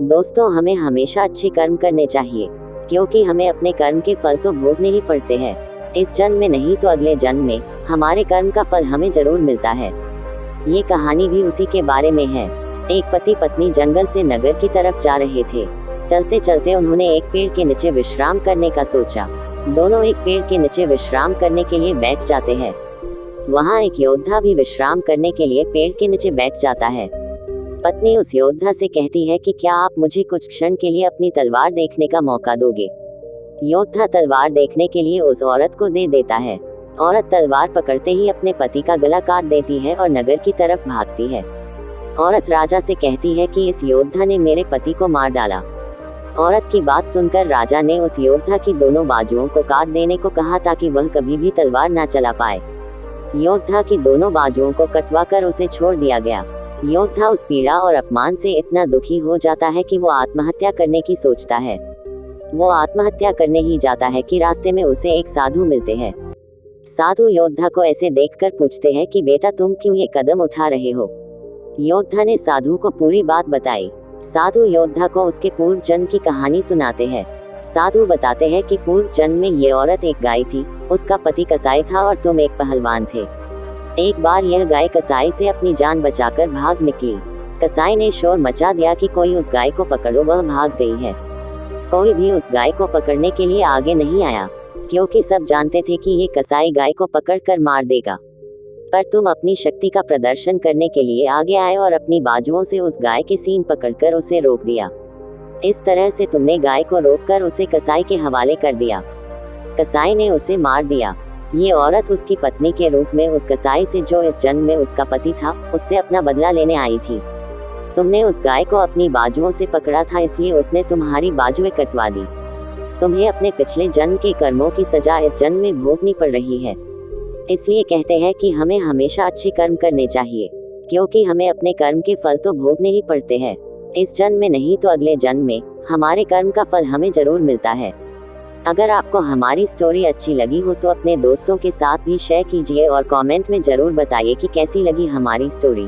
दोस्तों, हमें हमेशा अच्छे कर्म करने चाहिए, क्योंकि हमें अपने कर्म के फल तो भोगने ही पड़ते हैं। इस जन्म में नहीं तो अगले जन्म में हमारे कर्म का फल हमें जरूर मिलता है। ये कहानी भी उसी के बारे में है। एक पति पत्नी जंगल से नगर की तरफ जा रहे थे। चलते चलते उन्होंने एक पेड़ के नीचे विश्राम करने का सोचा। दोनों एक पेड़ के नीचे विश्राम करने के लिए बैठ जाते हैं। वहाँ एक योद्धा भी विश्राम करने के लिए पेड़ के नीचे बैठ जाता है। पत्नी उस योद्धा से कहती है कि क्या आप मुझे कुछ क्षण के लिए अपनी तलवार देखने का मौका दोगे। योद्धा तलवार देखने के लिए उस औरत को दे देता है। औरत तलवार पकड़ते ही अपने पति का गला काट देती है और नगर की तरफ भागती है। औरत राजा से कहती है कि इस योद्धा ने मेरे पति को मार डाला। औरत की बात सुनकर राजा ने उस योद्धा की दोनों बाजुओं को काट देने को कहा ताकि वह कभी भी तलवार न चला पाए। योद्धा की दोनों बाजुओं को कटवाकर उसे छोड़ दिया गया। योद्धा उस पीड़ा और अपमान से इतना दुखी हो जाता है कि वो आत्महत्या करने की सोचता है। वो आत्महत्या करने ही जाता है कि रास्ते में उसे एक साधु मिलते हैं। साधु योद्धा को ऐसे देखकर पूछते हैं कि बेटा, तुम क्यों ये कदम उठा रहे हो। योद्धा ने साधु को पूरी बात बताई। साधु योद्धा को उसके पूर्व जन्म की कहानी सुनाते हैं। साधु बताते हैं कि पूर्व जन्म में ये औरत एक गाय थी, उसका पति कसाई था और तुम एक पहलवान थे। एक बार यह गाय कसाई से अपनी जान बचाकर भाग निकली। कसाई ने शोर मचा दिया कि कोई उस गाय को पकड़ो, वह भाग गई है। कोई भी उस गाय को पकड़ने के लिए आगे नहीं आया, क्योंकि सब जानते थे कि ये कसाई गाय को पकड़कर मार देगा। पर तुम अपनी शक्ति का प्रदर्शन करने के लिए आगे आए और अपनी बाजुओं से उस गाय के सींग पकड़कर उसे रोक दिया। इस तरह से तुमने गाय को रोककर उसे कसाई के हवाले कर दिया। कसाई ने उसे मार दिया। ये औरत उसकी पत्नी के रूप में उस कसाई से, जो इस जन्म में उसका पति था, उससे अपना बदला लेने आई थी। तुमने उस गाय को अपनी बाजुओं से पकड़ा था, इसलिए उसने तुम्हारी बाजुएं कटवा दी। तुम्हें अपने पिछले जन्म के कर्मों की सजा इस जन्म में भोगनी पड़ रही है। इसलिए कहते हैं कि हमें हमेशा अच्छे कर्म करने चाहिए, क्योंकि हमें अपने कर्म के फल तो भोगने ही पड़ते हैं। इस जन्म में नहीं तो अगले जन्म में हमारे कर्म का फल हमें जरूर मिलता है। अगर आपको हमारी स्टोरी अच्छी लगी हो तो अपने दोस्तों के साथ भी शेयर कीजिए और कमेंट में जरूर बताइए कि कैसी लगी हमारी स्टोरी।